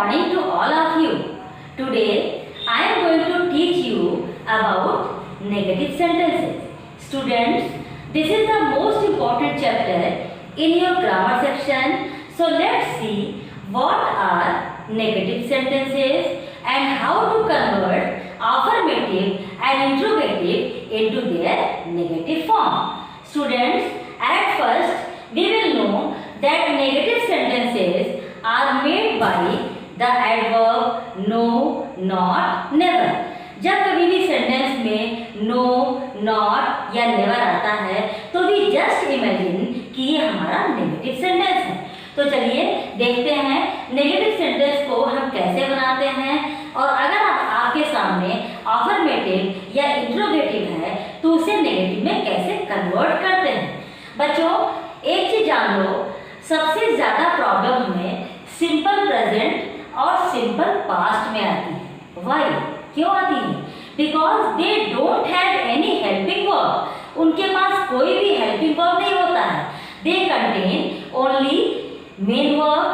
morning to all of you. Today I am going to teach you about negative sentences. Students, this is the most important chapter in your grammar section. So let's see what are negative sentences and how to convert affirmative and interrogative into their negative form. Students, at first we will know that negative sentences are made by the adverb no, not, never. जब कभी भी sentence में no, not या never आता है तो भी just imagine कि ये हमारा नेगेटिव सेंटेंस है। तो चलिए देखते हैं नेगेटिव सेंटेंस को हम कैसे बनाते हैं, और अगर आपके सामने अफर्मेटिव या इंट्रोगेटिव है तो उसे नेगेटिव में कैसे कन्वर्ट करते हैं। बच्चों, एक चीज जान लो, सबसे ज्यादा प्रॉब्लम हमें सिंपल प्रेजेंट और सिंपल पास्ट में आती है। वाई, क्यों आती है? Because they don't have any helping verb. उनके पास कोई भी हेल्पिंग वर्ब नहीं होता है। They contain only main verb,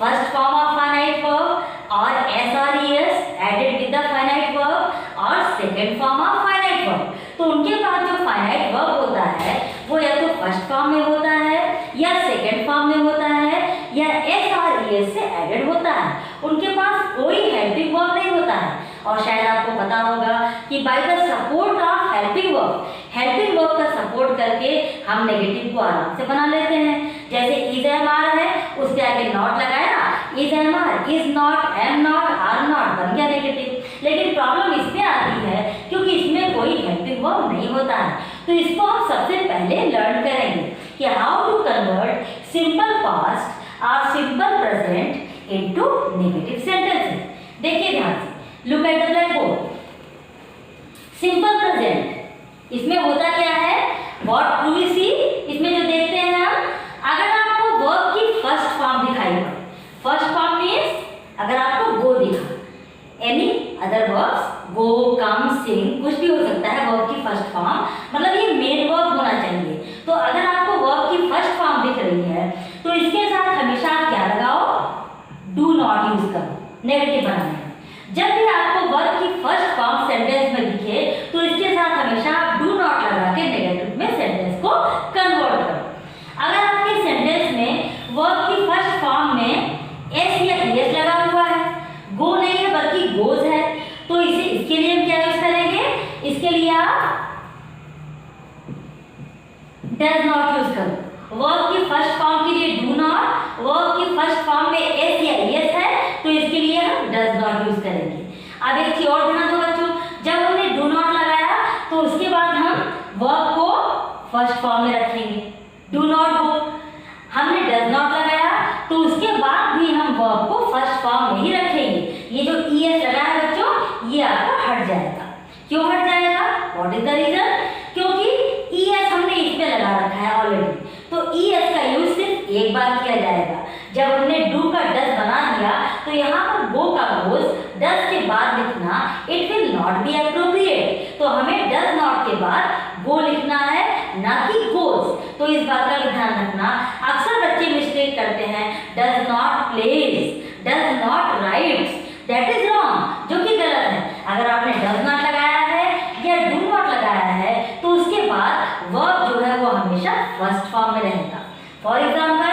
first form of finite verb और एस और ES added with the finite verb और second form of finite verb. तो उनके पास जो फाइनाइट वर्ब होता है वो या तो फर्स्ट फॉर्म में होता है या सेकेंड फॉर्म में होता है या एस और ईएस से एडेड होता है। उनके पास कोई हेल्पिंग वर्ब नहीं होता है। और शायद आपको पता होगा कि by the support of helping verb का सपोर्ट करके हम नेगेटिव को आराम से बना लेते हैं। जैसे इज एम आर है, उसके आगे नॉट लगाया, is am are, is not, am not, are not, बन गया नेगेटिव। लेकिन प्रॉब्लम इसमें आती है क्योंकि इसमें कोई हेल्पिंग वर्ब नहीं होता है। तो इसको हम सबसे पहले लर्न करेंगे कि how to convert simple past और simple present into negative sentences. देखिए ध्यान से, look at the blackboard. Simple present इसमें होता क्या है, व्हाट डू वी सी, इसमें जो देखते हैं हम, अगर आपको वर्ब की फर्स्ट फॉर्म दिखाई हो, फर्स्ट फॉर्म मीन्स अगर आपको गो दिखा, एनी अदर वर्ब्स, गो, कम, सिंग, कुछ भी हो सकता है वर्ब की फर्स्ट फॉर्म, मतलब ये मेन वर्ब होना चाहिए। तो अगर आपको वर्ब की फर्स्ट फॉर्म दिख रही है तो इसके साथ हमेशा आप क्या लगाओ, डू नॉट यूज करो नेगेटिव बनाने में। जब भी आपको वर्ब की फर्स्ट फॉर्म सेंटेंस में दिखे तो इसके साथ हमेशा आप डू नॉट लगा के नेगेटिव में सेंटेंस को कन्वर्ट करो। अगर आपके सेंटेंस में वर्ब की फर्स्ट फॉर्म में एस या एस लगा हुआ है, गो नहीं है बल्कि गोज है, तो इसे इसके लिए हम क्या यूज करेंगे, इसके लिए आप डज नॉट यूज करो। वर्ब की फर्स्ट फॉर्म के लिए डू नॉट, वर्ब की फर्स्ट फॉर्म में एस या एस है तो इसके लिए हम डज नॉट यूज करेंगे। अब एक चीज और ध्यान दो बच्चों, जब हमने डू नॉट लगाया तो उसके बाद हम वर्ब को फर्स्ट फॉर्म में रखेंगे, डू नॉट गो। हमने डज नॉट लगाया तो उसके बाद भी हम वर्ब को फर्स्ट फॉर्म में ही रखेंगे। ये जो ईएस लगा है बच्चों, ये आपका हट जाएगा। क्यों हट जाएगा, व्हाट इज द रीजन? क्योंकि ईएस हमने इस पे लगा रखा है ऑलरेडी, तो ईएस का यूज सिर्फ एक बार किया जाएगा। जब हमने डू का डज बना दिया तो यहाँ पर गो का गोज डज के बाद लिखना it will not be appropriate. तो हमें डज नॉट के बाद गो लिखना है, ना कि गोज। तो इस बात का भी ध्यान रखना। अक्सर बच्चे मिस्टेक करते हैं, does not place, does not rights, that is wrong, जो कि गलत है। अगर आपने डज नॉट लगाया है या डू नॉट लगाया है तो उसके बाद वर्ब जो है वो हमेशा फर्स्ट फॉर्म में रहेगा। For example,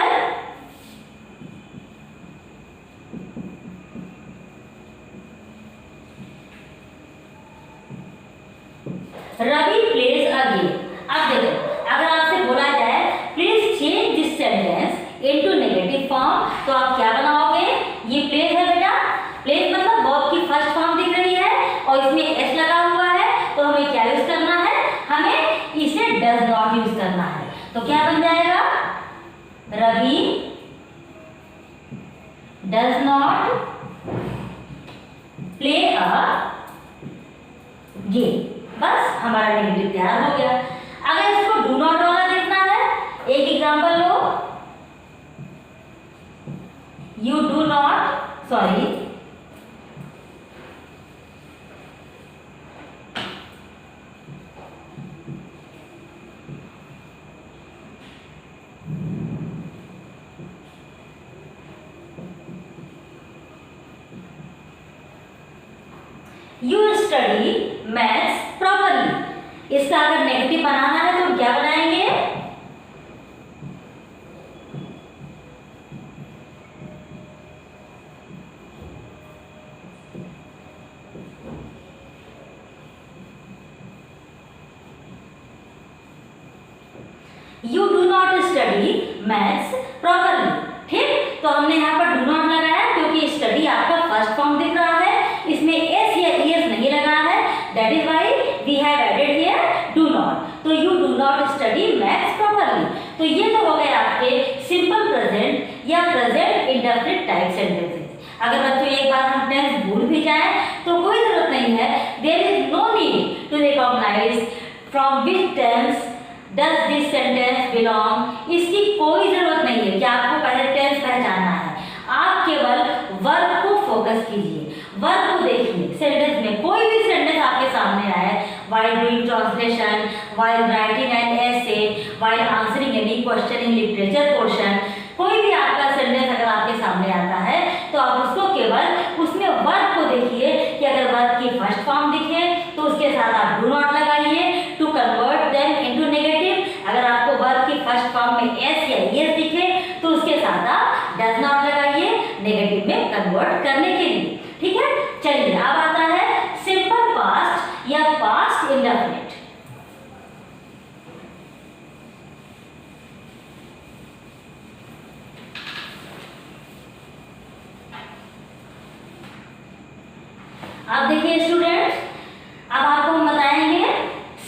Ravi plays a game. अब देखो, अगर आपसे बोला जाए please change this sentence into negative form, तो आप क्या बनाओगे? ये प्लेज है बेटा, प्लेज मतलब वर्ब की फर्स्ट फॉर्म दिख रही है और इसमें एस लगा हुआ है, तो हमें क्या यूज करना है, हमें इसे डज नॉट यूज करना है। तो क्या बन जाएगा, Ravi does not play a game. बस हमारा नेगेटिव तैयार हो गया। अगर इसको डू नॉट वाला देखना है, एक example low, you do not, sorry, study maths properly. इसका अगर नेगेटिव बनाना है तो क्या बनाएंगे? You do not study maths properly. ठीक, तो हमने यहाँ पर do not लगाया क्योंकि स्टडी आपका फर्स्ट फॉर्म दिख रहा है, इसमें s या es नहीं लगा है, that is why we have added here do not. तो you do not study maths properly. तो ये तो हो गए आपके सिंपल प्रेजेंट या प्रेजेंट इंडेफिनिट टाइप सेंटेंसेस। अगर बच्चों एक बार हम टेंस भूल भी जाए तो कोई जरूरत नहीं है, there is no need to recognise from which tense does this sentence belong. इसकी कोई जरूरत नहीं है कि आपको पहले टेंस पहचानना है, आप केवल वर्ब को फोकस कीजिए, वर्ब को देखिए। सेंटेंस में कोई भी सेंटेंस आपके सामने आए, while doing translation, while writing an essay, while answering any question in literature portion, कोई भी आपका सेंटेंस अगर आपके सामने आता है तो आप उसको केवल उसमें वर्ब को देखिए कि अगर वर्ब की फर्स्ट फॉर्म दिखे तो उसके साथ आप डू नॉट लगाइए to convert them into negative. अगर आपको वर्ब की फर्स्ट फॉर्म में एस या एस दिखे तो उसके साथ आप डज नॉट लगाइए नेगेटिव में कन्वर्ट करने के लिए। ठीक है, चलिए अब आता है सिंपल पास्ट या पास्ट इंडेफिनिट। अब देखिए स्टूडेंट्स, अब आपको हम बताएंगे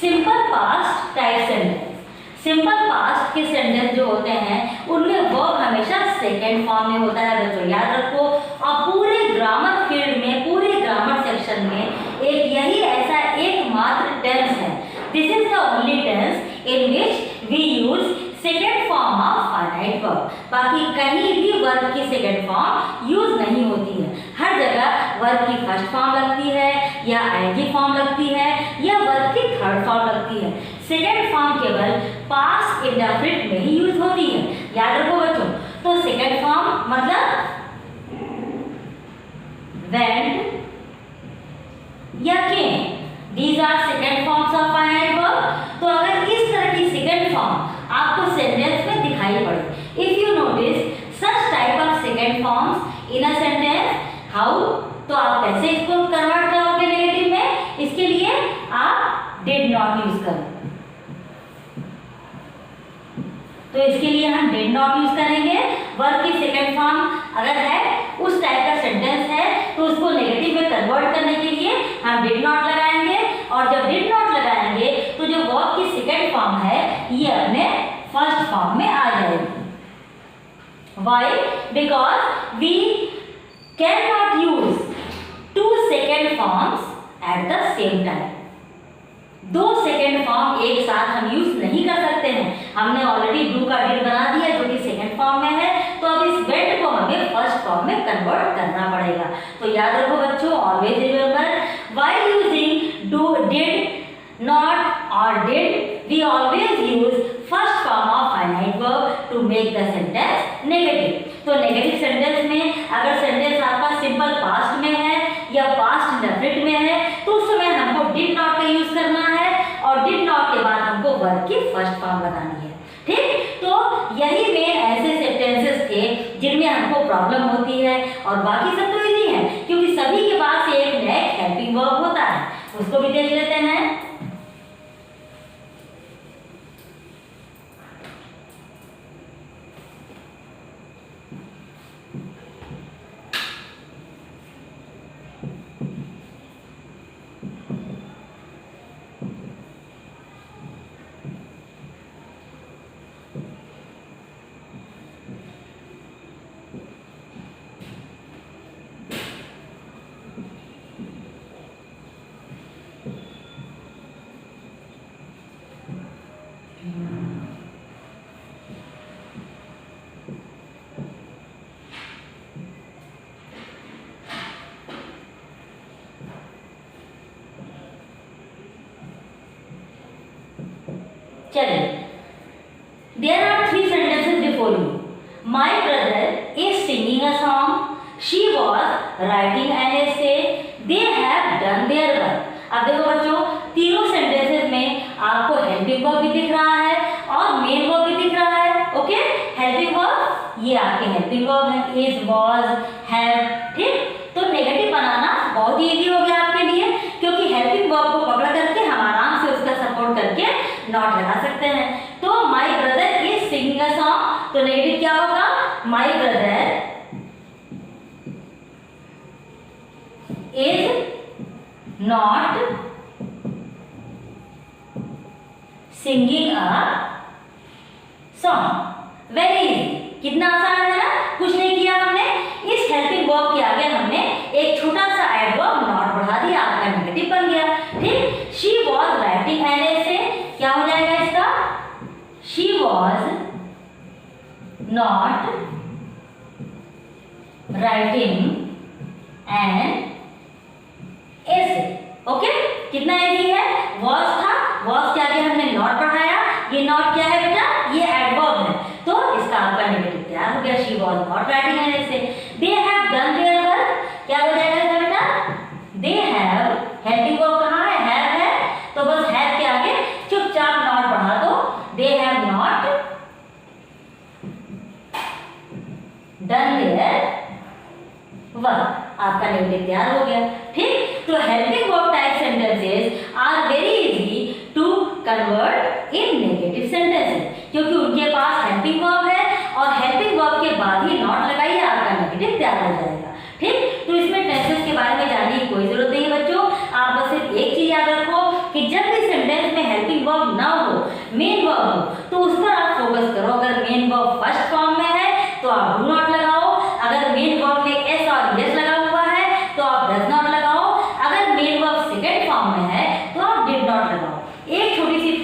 simple past type sentence. Simple past के सेंटेंस जो होते हैं उनमें वर्ब हमेशा सेकेंड फॉर्म में होता है बच्चों, याद रखो। और पूरे ग्रामर फील्ड में, पूरे ग्रामर सेक्शन में एक यही ऐसा एकमात्र टेंस है, this is the only tense in which we use second form of finite verb. बाकी कहीं भी वर्ब की सेकेंड फॉर्म यूज नहीं होती है, हर जगह वर्ब की फर्स्ट फॉर्म लगती है या आईएनजी फॉर्म लगती है या वर्ब की थर्ड फॉर्म लगती है। सेकेंड फॉर्म केवल पास्ट इंडेफिनिट में ही यूज होती है, याद रखो बच्चों। तो सेकेंड फॉर्म मतलब went या came, these are second forms of finite verb। तो अगर इस तरह की सेकेंड फॉर्म आपको सेंटेंस में दिखाई पड़े, if you notice such type of second forms in a sentence, how, तो आप कैसे इसको कन्वर्ट करोगे नेगेटिव में? इसके लिए आप did not यूज करो, तो इसके लिए हम did not यूज करेंगे। वर्ब की सेकेंड फॉर्म अगर है, उस टाइप का सेंटेंस है तो उसको नेगेटिव में कन्वर्ट करने के लिए हम did not लगाएंगे, और जब did not लगाएंगे तो जो वर्ब की सेकेंड फॉर्म है ये अपने फर्स्ट फॉर्म में आ जाएगी। Why? Because we cannot use two second forms at the same time। दो सेकेंड फॉर्म एक साथ हम यूज नहीं कर सकते हैं। हमने ऑलरेडी डू का डिड बना दिया जो कि सेकेंड फॉर्म में है, तो अब इस वेंट को हमें फर्स्ट फॉर्म में कन्वर्ट करना पड़ेगा। तो याद रखो बच्चों, always remember while using do, did, not और did we always use first form of finite verb to make the sentence negative. तो नेगेटिव सेंटेंस में अगर सेंटेंस आपका सिंपल पास्ट में है या पास्ट इंडेफिनिट में है तो उस समय हमको डिड नॉट का यूज करना है, और डिड नॉट के बाद हमको वर्ब की फर्स्ट फॉर्म बनानी है। ठीक, तो यही में ऐसे सेंटेंसेस थे जिनमें हमको प्रॉब्लम होती है, और बाकी सब तो इजी है क्योंकि सभी के पास एक नेक हेल्पिंग वर्ब होता है। उसको भी देख लेते हैं। चलिए, there are three sentences before you. My brother is singing a song. She was writing an essay. They have done their work. आपके हेल्पिंग वर्ब है, इज, वाज, हैव, ठीक। तो नेगेटिव बनाना बहुत ही इजी हो गया आपके लिए, क्योंकि हेल्पिंग वर्ब को पकड़ करके हम आराम से उसका सपोर्ट करके नॉट लगा सकते हैं। तो my brother is singing a song, तो नेगेटिव क्या होगा, my brother is not singing a song. Very easy, कितना आसान है ना, कुछ नहीं किया हमने, इस हेल्पिंग वर्ब के आगे हमने एक छोटा सा एडवर्ब नॉट बढ़ा दिया, आपका नेगेटिव बन गया, ठीक। She was writing an essay, क्या हो जाएगा इसका, she was not writing an essay. Okay, कितना इजी है, वॉज था, वॉज के आगे हमने नॉट बढ़ाया, ये नॉट क्या है बेटा, ये एडवर्ब है, तो इसका आपका नेगेटिव तैयार हो गया, she was not writing an essay. They have done their work, क्या हो जाएगा इसका बेटा, दे हैव, हेल्पिंग वर्ब कहाँ है, हैव है, तो बस हैव के आगे चुपचाप नॉट बढ़ा दो, they have not done their work, आपका नेगेटिव तैयार हो गया, ठीक। तो helping verb type sentences are very easy to convert in negative sentences, क्योंकि उनके पास हेल्पिंग वर्ब है और हेल्पिंग वर्ब के बाद ही नॉट लगाइए, आपका नेगेटिव तैयार हो जाएगा, ठीक। तो इसमें टेंसेस के बारे में जानने की कोई जरूरत नहीं है बच्चों, आप बस सिर्फ एक चीज याद रखो कि जब भी सेंटेंस में हेल्पिंग वर्ब ना हो, मेन वर्ब हो, तो उस पर आप फोकस करो। अगर मेन वर्ब फर्स्ट फॉर्म में है तो आप डू नॉट लगाओ, अगर मेन वर्ब में एस और यस लगा हुआ है तो आप डज नॉट लगाओ, अगर मेन वर्ब सेकंड फॉर्म में है तो आप डिड नॉट लगाओ। एक छोटी सी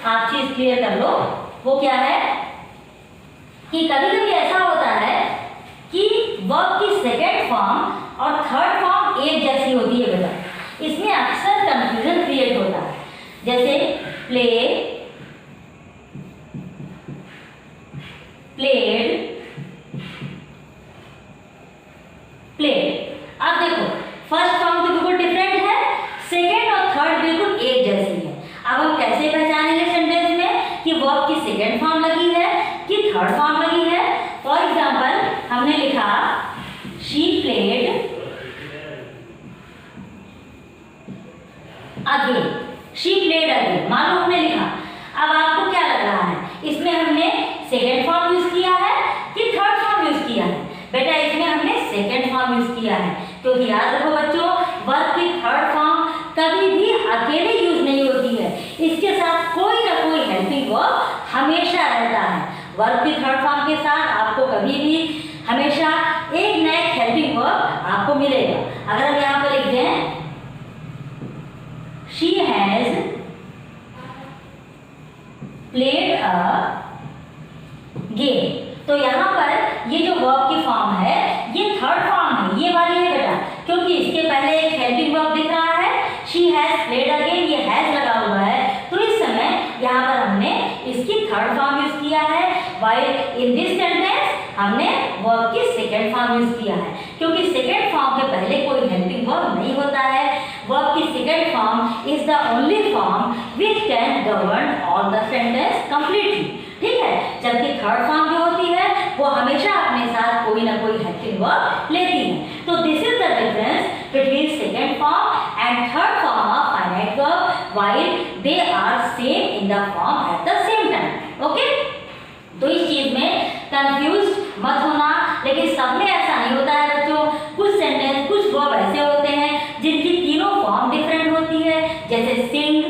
आप चीज क्लियर कर लो, वो क्या है कि कभी कभी ऐसा होता है कि वर्ब की सेकंड फॉर्म और थर्ड फॉर्म एक जैसी होती है बेटा, इसमें अक्सर कंफ्यूजन क्रिएट होता है, जैसे प्ले, प्लेड, प्लेड। अब देखो फर्स्ट फॉर्म तो बिल्कुल डिफरेंट है, सेकंड और थर्ड बिल्कुल एक जैसी है। अब हम कैसे पहचानेंगे सेंटेंस में कि वर्ब की सेकंड फॉर्म लगी है कि थर्ड फॉर्म लगी है। फॉर एग्जांपल हमने लिखा she played again, she played again, मालूम हमने लिखा। अब आपको क्या लग रहा है, इसमें हमने सेकंड फॉर्म यूज किया है कि थर्ड फॉर्म यूज किया है, बेटा इसमें हमने सेकंड फॉर्म यूज किया है, क्योंकि याद रखो बच्चों वर्ब की थर्ड फॉर्म कभी भी अकेले यूज नहीं होती है, इसके साथ कोई ना कोई हेल्पिंग वर्ब हमेशा रहता है। वर्ब की थर्ड फॉर्म के साथ आपको कभी भी हमेशा एक नया हेल्पिंग वर्ब आपको मिलेगा। अगर हम यहाँ पर लिख दें she has played a game, तो यहाँ पर ये जो वर्ब की फॉर्म है ये थर्ड फॉर्म है, ये वाली है बेटा, क्योंकि इसके पहले एक हेल्पिंग वर्ब दिख रहा है शी हैज प्लेड अगेन, ये हैज लगा हुआ है, तो इस समय यहाँ पर हमने इसकी थर्ड फॉर्म यूज किया है, व्हाइल इन दिस सेंटेंस हमने वर्ब की सेकंड फॉर्म यूज किया है, क्योंकि सेकंड फॉर्म के पहले कोई हेल्पिंग वर्ब नहीं होता है। वर्ब की second form is the only form which can govern all the sentence completely, ठीक है, जबकि थर्ड फॉर्म जो होती है वो हमेशा अपने साथ कोई ना कोई हेल्पिंग वर्ब लेती है। तो this is the difference between second form and third form of finite verb while they are same in the form at the same time. Okay, तो इस चीज में कंफ्यूज मत होना, लेकिन सब में ऐसा नहीं होता है बच्चों, कुछ सेंटेंस कुछ वर्ब ऐसे होते हैं जिनकी तीनों फॉर्म डिफरेंट होती है, जैसे सिंग,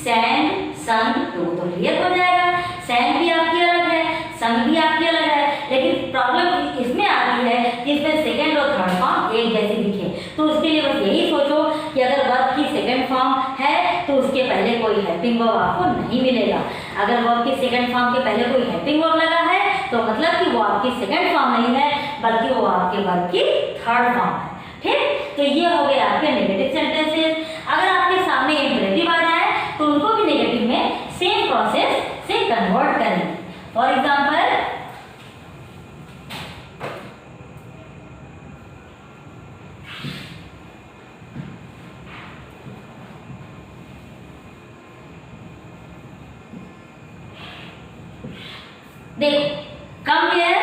सैंग, संग, तो वो तो क्लियर हो जाएगा, सैंग भी आपकी अलग है, संग भी आपकी अलग है, लेकिन प्रॉब्लम इसमें आती है जिसमें सेकंड और थर्ड फॉर्म एक जैसी दिखे। तो उसके लिए बस यही सोचो कि अगर वर्ब की सेकंड फॉर्म है तो उसके पहले कोई हेल्पिंग वर्ब आपको नहीं मिलेगा। अगर वर्ब की सेकंड फॉर्म के पहले कोई हेल्पिंग वर्ब लगा है तो मतलब कि वो आपकी सेकंड फॉर्म नहीं है, बल्कि वो आपके वर्ब की थर्ड फॉर्म है। ठीक, तो ये हो गए आपके नेगेटिव सेंटेंसेस। अगर आपके सामने इंपरेटिव आ जाए तो उनको भी नेगेटिव में सेम प्रोसेस से कन्वर्ट करेंगे। फॉर एग्जाम्पल देखो, कम हियर,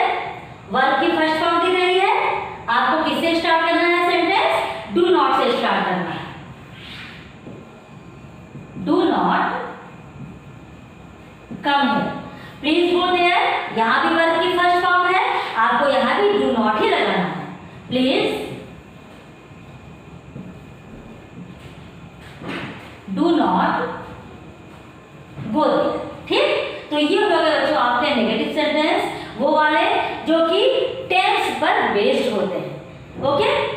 ये हो गया जो आपके नेगेटिव सेंटेंस, वो वाले जो कि टेंस पर बेस्ड होते हैं। ओके।